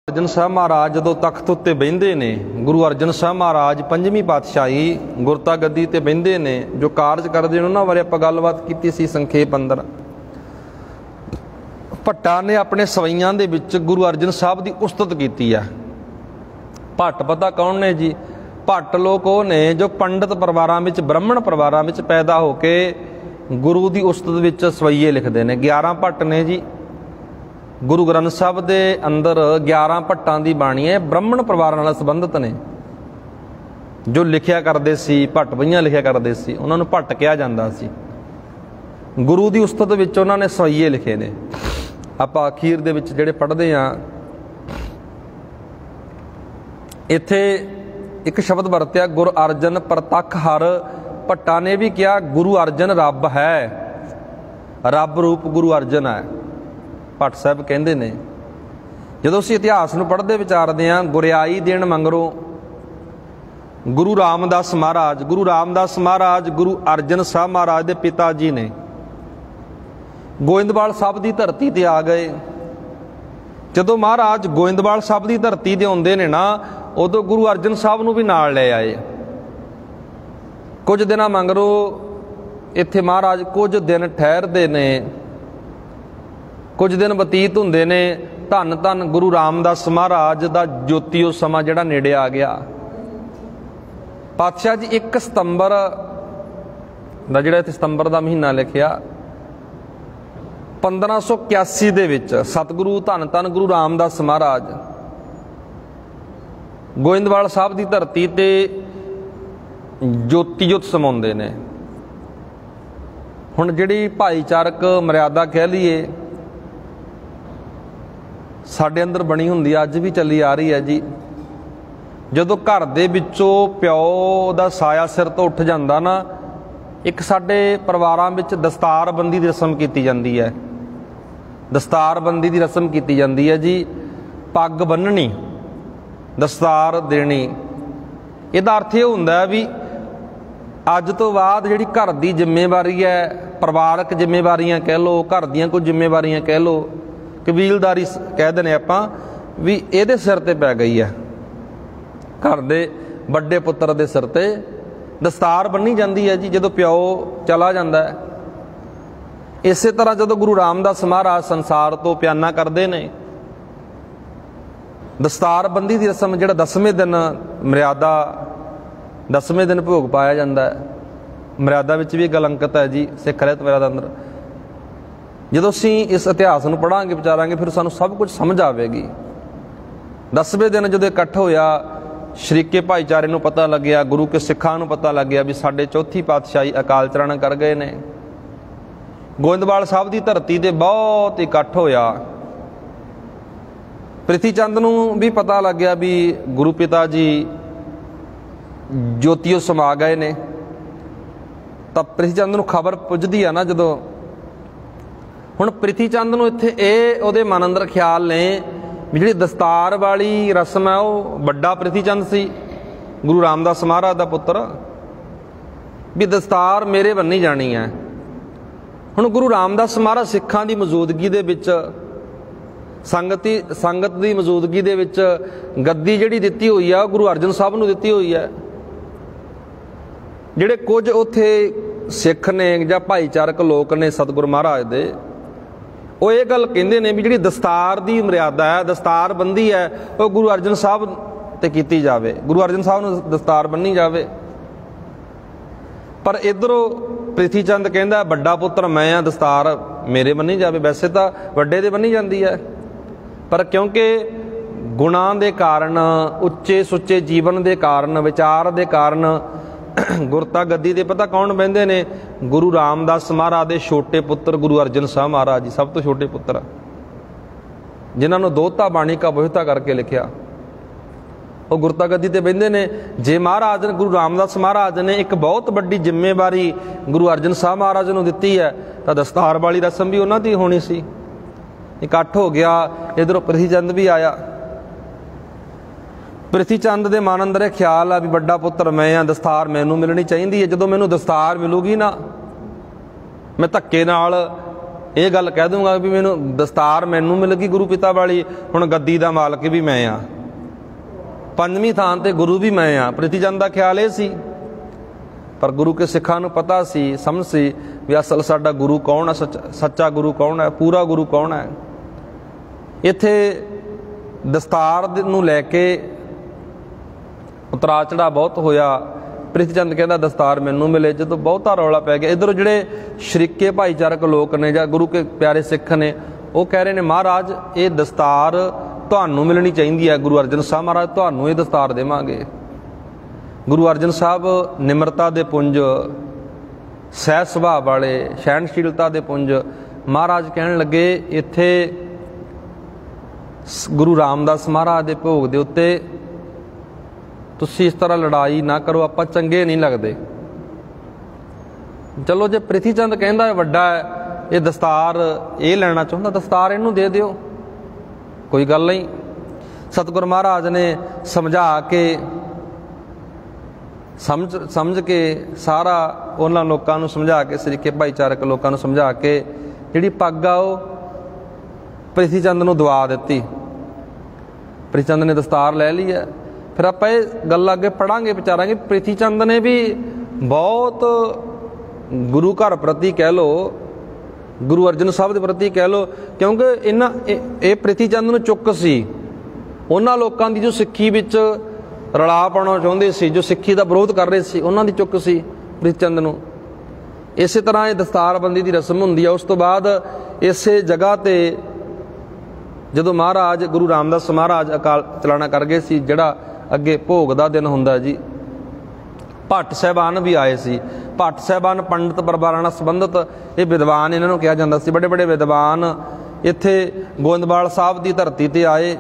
अर्जन साहब महाराज जदों तख्त उत्ते बहिंदे ने, गुरु अर्जन साहब महाराज पंजवीं पातशाही गुरता गद्दी ते बहिंदे ने, जो कारज करदे ने उन्हां बारे आपां गलबात कीती सी संखेप अंदर। भट्टा ने अपने सवैयां दे विच गुरु अर्जन साहब की उस्तत की है। भट्ट पता कौन ने जी? भट्ट लोग वो ने जो पंडित परिवारां विच, ब्राह्मण परिवारां विच पैदा होके गुरु की उस्तत विच सवैये लिखते हैं। 11 भट्ट ने जी। गुरु ग्रंथ साहब के अंदर 11 भट्टां की बाणी है, ब्राह्मण परिवार नाल संबंधित ने, जो लिखिया करते सी, भट्ट बईयां लिखिया करते सी, उन्होंने भट्ट कहा जाता सी। गुरु की उस्तत विच उन्होंने सवैये लिखे ने। आपां अखीर दे विच जिहड़े पढ़दे हां, इत्थे एक शब्द वरत्या गुरु अर्जन प्रतख हर। भट्टा ने भी कहा गुरु अर्जन रब है, रब रूप गुरु अर्जन है। भट्ट साहब कहते ने, जदों असीं इतिहास नूं पढ़दे विचारदे हां, गुरियाई देण मंगरों गुरु रामदास महाराज, गुरु रामदास महाराज गुरु अर्जन साहब महाराज के पिता जी ने गोइंदवाल साहब की धरती ते आ गए। जदों महाराज गोइंदवाल साहब की धरती ते आउंदे ने ना, उदों गुरु अर्जन साहब नूं भी नाल ले आए। कुछ दिनां मंगरों इत्थे महाराज कुछ दिन ठहरदे ने, कुछ दिन बतीत हुंदे ने। धन धन गुरु रामदास महाराज का ज्योतिओ समा जिहड़ा नेड़े आ गया। पातशाह जी 1 सितंबर दा जिहड़ा इत्थे सितंबर का महीना लिखिया 1581 दे विच सतगुरु धन धन गुरु रामदास महाराज गोइंदवाल साहब की धरती ते ज्योति जुत समाउंदे ने। हुण जिहड़ी भाईचारक मर्यादा कह लीए साडे अंदर बनी हुंदी, अज भी चली आ रही है जी। जदों घर दे विचों प्यो दा साया सिर तो उठ जांदा ना, एक साडे परिवारां विच दस्तारबंदी दी रस्म कीती जांदी है। दस्तारबंदी दी रस्म कीती जांदी है जी। पग बन्ननी, दस्तार देनी। इहदा अर्थ ये हुंदा है भी अज तो बाद जिहड़ी घर दी जिम्मेवारी है, परिवारक जिम्मेवारियां कह लो, घर दीयां कोई जिम्मेवारियां कह लो, कबीलदारी कह देने आपां, भी इहदे सिर ते पै गई है। घर दे बड़े पुत्र दे सिर ते दस्तार बन्नी जाती है जी जदों प्यो चला जाता है। इस तरह जदों गुरु रामदास महाराज संसार तो प्याना करते हैं, दस्तारबंदी की रस्म जिहड़ा 10वें दिन मर्यादा 10वें दिन भोग पाया जाता है। मर्यादा विच भी गल अंकित है जी, सिख रहत मर्यादा अंदर। जदों असीं इस इतिहास नूं पढ़ांगे विचारांगे फिर सानूं सब कुछ समझ आवेगी। 10वें दिन जदों इकट्ठ होया, शरीके भाईचारे नूं पता लग्या, गुरु के सिखां नूं पता लग्या भी साडे चौथी पातशाही अकाल चरण कर गए ने। गोइंदवाल साहब की धरती ते बहुत इकट्ठ होया। प्रिथी चंद नूं भी पता लग गया भी गुरु पिता जी ज्योतिओ समा गए ने। तां प्रिथी चंद नूं खबर पुजदी है ना जदों। हुण प्रिथी चंद नूं इत्थे इह उहदे मन अंदर ख्याल ने भी जिहड़ी दस्तार वाली रस्म है वो बड़ा प्रिथी चंद सी, गुरु रामदास महाराज का पुत्र, भी दस्तार मेरे बन्नी जानी है। हुण गुरु रामदास महाराज सिखां की मौजूदगी दे विच, संगत की मौजूदगी दे विच गद्दी जिहड़ी दित्ती हुई है गुरु अर्जन साहब नूं दित्ती हुई है। जिहड़े कुछ उत्थे सिख ने जां भाईचारक लोक ने सतगुरु महाराज दे, वो ये गल कहंदे ने भी जिहड़ी दस्तार की मर्यादा है, दस्तारबंदी है, वो गुरु अर्जन साहब ते कीती जावे, गुरु अर्जन साहब नूं दस्तार बन्नी जावे। पर इधरों प्रिथी चंद कहंदा बड़ा पुत्र मैं हाँ, दस्तार मेरे बन्नी जावे। वैसे तो वड्डे दे बन्नी जाती है, पर क्योंकि गुणां दे कारण, उच्चे सुच्चे जीवन के कारण, विचार के कारण गुरता गद्दी ते पता कौन बहिंदे ने? गुरु रामदास महाराज के छोटे पुत्र गुरु अर्जन साहब महाराज जी, सब तो छोटे पुत्र, जिन्हां नूं दोहता बाणी का बोहिता करके लिखिया, वो गुरता गद्दी ते बहिंदे ने। जे महाराज गुरु रामदास महाराज ने एक बहुत बड़ी जिम्मेवारी गुरु अर्जन साहब महाराज नूं दित्ती है, तो दस्तार वाली रस्म भी उन्हां दी होनी सी। इकट्ठ हो गया, इधरों प्रिथी चंद भी आया। प्रिथी चंद के मन अंदर ख्याल आ भी बड़ा पुत्र मैं हाँ, दस्तार मैनू मिलनी चाहिए है। जो मैनू दस्तार मिलूगी ना, मैं धक्के नाल ਇਹ ਗੱਲ ਕਹਿ ਦੂੰਗਾ ਵੀ ਮੈਨੂੰ ਦਸਤਾਰ ਮੈਨੂੰ ਮਿਲ ਗਈ ਗੁਰੂ ਪਿਤਾ ਵਾਲੀ, ਹੁਣ ਗੱਦੀ ਦਾ ਮਾਲਕ ਵੀ ਮੈਂ ਆ, ਪੰਜਵੀਂ ਥਾਂ ਤੇ ਗੁਰੂ ਵੀ ਮੈਂ ਆ। ਪ੍ਰਿਥੀ ਚੰਦ ਦਾ ਖਿਆਲ ਇਹ ਸੀ, ਪਰ ਗੁਰੂ ਕੇ ਸਿੱਖਾਂ ਨੂੰ ਪਤਾ ਸੀ, ਸਮਝ ਸੀ ਵੀ ਅਸਲ ਸਾਡਾ ਗੁਰੂ ਕੌਣ ਹੈ, ਸੱਚਾ ਗੁਰੂ ਕੌਣ ਹੈ, ਪੂਰਾ ਗੁਰੂ ਕੌਣ ਹੈ। ਇੱਥੇ ਦਸਤਾਰ ਨੂੰ ਲੈ ਕੇ ਉਤਰਾ ਚੜਾ ਬਹੁਤ ਹੋਇਆ। ਪ੍ਰਿਥੀ ਚੰਦ ਕਹਿੰਦਾ ਦਸਤਾਰ ਮੈਨੂੰ ਮਿਲੇ। ਜਦੋਂ ਬਹੁਤਾ ਰੌਲਾ ਪੈ ਗਿਆ, ਇੱਧਰੋਂ ਜਿਹੜੇ ਸ਼ਰੀਕੇ ਭਾਈਚਾਰਕ ਲੋਕ ਨੇ ਜਾਂ ਗੁਰੂ ਕੇ ਪਿਆਰੇ ਸਿੱਖ ਨੇ, ਉਹ ਕਹਿ ਰਹੇ ਨੇ ਮਹਾਰਾਜ ਇਹ ਦਸਤਾਰ ਤੁਹਾਨੂੰ ਮਿਲਣੀ ਚਾਹੀਦੀ ਹੈ, ਗੁਰੂ ਅਰਜਨ ਸਾਹਿਬ ਮਹਾਰਾਜ ਤੁਹਾਨੂੰ ਇਹ ਦਸਤਾਰ ਦੇਵਾਂਗੇ। ਗੁਰੂ ਅਰਜਨ ਸਾਹਿਬ ਨਿਮਰਤਾ ਦੇ ਪੁੰਜ, ਸਹਿਜ ਸੁਭਾਅ ਵਾਲੇ, ਸਹਿਣਸ਼ੀਲਤਾ ਦੇ ਪੁੰਜ। ਮਹਾਰਾਜ ਕਹਿਣ ਲੱਗੇ ਇੱਥੇ ਗੁਰੂ ਰਾਮਦਾਸ ਮਹਾਰਾਜ ਦੇ ਭੋਗ ਦੇ ਉੱਤੇ ਤੁਸੀਂ ਇਸ ਤਰ੍ਹਾਂ ਲੜਾਈ ਨਾ ਕਰੋ, ਆਪਾਂ ਚੰਗੇ ਨਹੀਂ ਲੱਗਦੇ। ਚਲੋ ਜੇ ਪ੍ਰਿਥੀ ਚੰਦ ਕਹਿੰਦਾ ਵੱਡਾ ਹੈ, ਇਹ ਦਸਤਾਰ ਇਹ ਲੈਣਾ ਚਾਹੁੰਦਾ, ਦਸਤਾਰ ਇਹਨੂੰ ਦੇ ਦਿਓ, ਕੋਈ ਗੱਲ ਨਹੀਂ। ਸਤਿਗੁਰ ਮਹਾਰਾਜ ਨੇ ਸਮਝਾ ਕੇ ਸਮਝ ਕੇ ਸਾਰਾ ਉਹਨਾਂ ਲੋਕਾਂ ਨੂੰ ਸਮਝਾ ਕੇ, ਸ਼ਰੀਕੇ ਭਾਈਚਾਰਕ ਲੋਕਾਂ ਨੂੰ ਸਮਝਾ ਕੇ ਜਿਹੜੀ ਪੱਗ ਆ ਉਹ ਪ੍ਰਿਥੀ ਚੰਦ ਨੂੰ ਦਵਾ ਦਿੱਤੀ। ਪ੍ਰਿਥੀ ਚੰਦ ਨੇ ਦਸਤਾਰ ਲੈ ਲਈ ਹੈ। ਫਿਰ ਆਪਾਂ ਇਹ ਗੱਲ ਅੱਗੇ ਪੜ੍ਹਾਂਗੇ, ਵਿਚਾਰਾਂਗੇ। ਪ੍ਰਿਥੀ ਚੰਦ ਨੇ ਵੀ ਬਹੁਤ ਗੁਰੂ ਘਰ ਪ੍ਰਤੀ ਕਹਿ ਲਓ, ਗੁਰੂ ਅਰਜਨ ਸਾਹਿਬ ਦੇ ਪ੍ਰਤੀ ਕਹਿ ਲਓ, ਕਿਉਂਕਿ ਇਹ ਪ੍ਰਿਥੀ ਚੰਦ ਨੂੰ ਚੁੱਕ ਸੀ ਉਹਨਾਂ ਲੋਕਾਂ ਦੀ ਜੋ ਸਿੱਖੀ ਵਿੱਚ ਰਲਾ ਪਾਉਣਾ ਚਾਹੁੰਦੇ ਸੀ, ਜੋ ਸਿੱਖੀ ਦਾ ਵਿਰੋਧ ਕਰ ਰਹੇ ਸੀ, ਉਹਨਾਂ ਦੀ ਚੁੱਕ ਸੀ ਪ੍ਰਿਥੀ ਚੰਦ ਨੂੰ। ਇਸੇ ਤਰ੍ਹਾਂ ਇਹ ਦਸਤਾਰਬੰਦੀ ਦੀ ਰਸਮ ਹੁੰਦੀ ਹੈ। ਉਸ ਤੋਂ ਬਾਅਦ ਇਸੇ ਜਗ੍ਹਾ 'ਤੇ ਜਦੋਂ ਮਹਾਰਾਜ ਗੁਰੂ ਰਾਮਦਾਸ ਮਹਾਰਾਜ ਅਕਾਲ ਚਲਾਣਾ ਕਰ ਗਏ ਸੀ, ਜਿਹੜਾ ਅੱਗੇ ਭੋਗ ਦਾ ਦਿਨ ਹੁੰਦਾ ਜੀ, ਭੱਟ ਸਾਹਿਬਾਨ ਵੀ ਆਏ ਸੀ। ਭੱਟ ਸਾਹਿਬਾਨ ਪੰਡਿਤ ਪਰਿਵਾਰਾਂ ਨਾਲ ਸੰਬੰਧਿਤ ਇਹ ਵਿਦਵਾਨ ਇਹਨਾਂ ਨੂੰ ਕਿਹਾ ਜਾਂਦਾ ਸੀ। ਬੜੇ ਬੜੇ ਵਿਦਵਾਨ ਇੱਥੇ ਗੋਇੰਦਵਾਲ ਸਾਹਿਬ ਦੀ ਧਰਤੀ 'ਤੇ ਆਏ।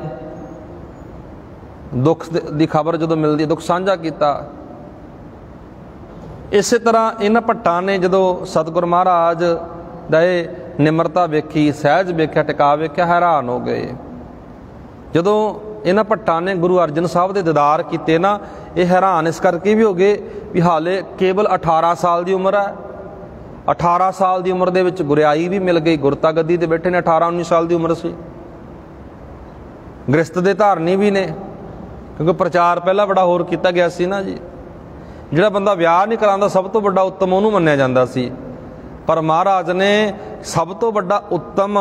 ਦੁੱਖ ਦੀ ਖਬਰ ਜਦੋਂ ਮਿਲਦੀ, ਦੁੱਖ ਸਾਂਝਾ ਕੀਤਾ। ਇਸੇ ਤਰ੍ਹਾਂ ਇਹਨਾਂ ਭੱਟਾਂ ਨੇ ਜਦੋਂ ਸਤਿਗੁਰ ਮਹਾਰਾਜ ਦਾ ਇਹ ਨਿਮਰਤਾ ਵੇਖੀ, ਸਹਿਜ ਵੇਖਿਆ, ਟਿਕਾ ਵੇਖਿਆ, ਹੈਰਾਨ ਹੋ ਗਏ। ਜਦੋਂ ਇਹਨਾਂ ਭੱਟਾਂ ਨੇ ਗੁਰੂ ਅਰਜਨ ਸਾਹਿਬ ਦੇ ਦੀਦਾਰ ਕੀਤੇ ਨਾ, ਇਹ ਹੈਰਾਨ ਇਸ ਕਰਕੇ ਵੀ ਹੋ ਗਏ ਵੀ ਹਾਲੇ ਕੇਵਲ 18 ਸਾਲ ਦੀ ਉਮਰ ਹੈ। 18 ਸਾਲ ਦੀ ਉਮਰ ਦੇ ਵਿੱਚ ਗੁਰਿਆਈ ਵੀ ਮਿਲ ਗਈ, ਗੁਰਤਾ ਗੱਦੀ 'ਤੇ ਬੈਠੇ ਨੇ। 18-19 ਸਾਲ ਦੀ ਉਮਰ ਸੀ। ਗ੍ਰਸਤ ਦੇ ਧਾਰਨੀ ਵੀ ਨੇ, ਕਿਉਂਕਿ ਪ੍ਰਚਾਰ ਪਹਿਲਾਂ ਬੜਾ ਹੋਰ ਕੀਤਾ ਗਿਆ ਸੀ ਨਾ ਜੀ। ਜਿਹੜਾ ਬੰਦਾ ਵਿਆਹ ਨਹੀਂ ਕਰਾਉਂਦਾ ਸਭ ਤੋਂ ਵੱਡਾ ਉੱਤਮ ਉਹਨੂੰ ਮੰਨਿਆ ਜਾਂਦਾ ਸੀ, ਪਰ ਮਹਾਰਾਜ ਨੇ ਸਭ ਤੋਂ ਵੱਡਾ ਉੱਤਮ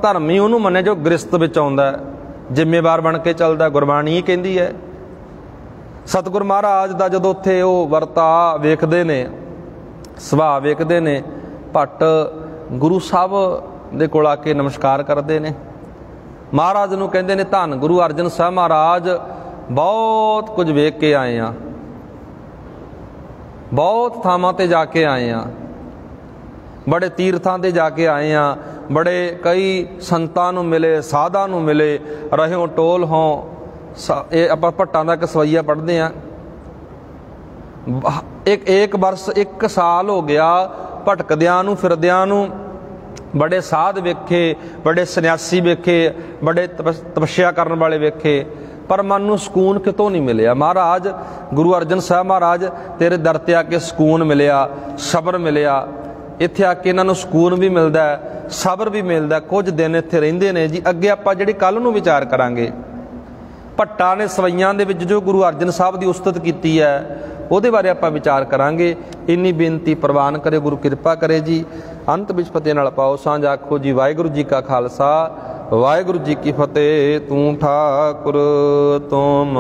ਧਰਮੀ ਉਹਨੂੰ ਮੰਨਿਆ ਜੋ ਗ੍ਰਸਤ ਵਿੱਚ ਆਉਂਦਾ, ਜ਼ਿੰਮੇਵਾਰ ਬਣ ਕੇ ਚੱਲਦਾ। ਗੁਰਬਾਣੀ ਹੀ ਕਹਿੰਦੀ ਹੈ। ਸਤਿਗੁਰ ਮਹਾਰਾਜ ਦਾ ਜਦੋਂ ਉੱਥੇ ਉਹ ਵਰਤਾ ਵੇਖਦੇ ਨੇ, ਸੁਭਾਅ ਵੇਖਦੇ ਨੇ, ਭੱਟ ਗੁਰੂ ਸਾਹਿਬ ਦੇ ਕੋਲ ਆ ਕੇ ਨਮਸਕਾਰ ਕਰਦੇ ਨੇ। ਮਹਾਰਾਜ ਨੂੰ ਕਹਿੰਦੇ ਨੇ ਧੰਨ ਗੁਰੂ ਅਰਜਨ ਸਾਹਿਬ ਮਹਾਰਾਜ, ਬਹੁਤ ਕੁਝ ਵੇਖ ਕੇ ਆਏ ਆ, ਬਹੁਤ ਥਾਵਾਂ 'ਤੇ ਜਾ ਕੇ ਆਏ ਆ, ਬੜੇ ਤੀਰਥਾਂ 'ਤੇ ਜਾ ਕੇ ਆਏ ਆ, ਬੜੇ ਕਈ ਸੰਤਾਂ ਨੂੰ ਮਿਲੇ, ਸਾਧਾਂ ਨੂੰ ਮਿਲੇ, ਰਹਿਓ ਟੋਲ ਹੋਂ। ਇਹ ਆਪਾਂ ਭੱਟਾਂ ਦਾ ਇੱਕ ਸਵਈਆ ਪੜ੍ਹਦੇ ਹਾਂ। ਇੱਕ ਵਰਸ 1 ਸਾਲ ਹੋ ਗਿਆ ਭਟਕਦਿਆਂ ਨੂੰ, ਫਿਰਦਿਆਂ ਨੂੰ। ਬੜੇ ਸਾਧ ਵੇਖੇ, ਬੜੇ ਸੰਨਿਆਸੀ ਵੇਖੇ, ਬੜੇ ਤਪੱਸਿਆ ਕਰਨ ਵਾਲੇ ਵੇਖੇ, ਪਰ ਮਨ ਨੂੰ ਸਕੂਨ ਕਿਤੋਂ ਨਹੀਂ ਮਿਲਿਆ। ਮਹਾਰਾਜ ਗੁਰੂ ਅਰਜਨ ਸਾਹਿਬ ਮਹਾਰਾਜ ਤੇਰੇ ਦਰ 'ਤੇ ਆ ਕੇ ਸਕੂਨ ਮਿਲਿਆ, ਸਬਰ ਮਿਲਿਆ। ਇੱਥੇ ਆ ਕੇ ਇਹਨਾਂ ਨੂੰ ਸਕੂਨ ਵੀ ਮਿਲਦਾ, ਸਬਰ ਵੀ ਮਿਲਦਾ। ਕੁਝ ਦਿਨ ਇੱਥੇ ਰਹਿੰਦੇ ਨੇ ਜੀ। ਅੱਗੇ ਆਪਾਂ ਜਿਹੜੀ ਕੱਲ੍ਹ ਨੂੰ ਵਿਚਾਰ ਕਰਾਂਗੇ, ਭੱਟਾਂ ਨੇ ਸਵਈਆਂ ਦੇ ਵਿੱਚ ਜੋ ਗੁਰੂ ਅਰਜਨ ਸਾਹਿਬ ਦੀ ਉਸਤਤ ਕੀਤੀ ਹੈ, ਉਹਦੇ ਬਾਰੇ ਆਪਾਂ ਵਿਚਾਰ ਕਰਾਂਗੇ। ਇੰਨੀ ਬੇਨਤੀ ਪ੍ਰਵਾਨ ਕਰੇ, ਗੁਰੂ ਕਿਰਪਾ ਕਰੇ ਜੀ। ਅੰਤ ਵਿੱਚ ਫਤਿਹ ਨਾਲ ਪਾਓ ਸਾਂਝ। ਆਖੋ ਜੀ ਵਾਹਿਗੁਰੂ ਜੀ ਕਾ ਖਾਲਸਾ, ਵਾਹਿਗੁਰੂ ਜੀ ਕੀ ਫਤਿਹ। ਤੂੰ ਠਾਕੁਰ ਤੁਮ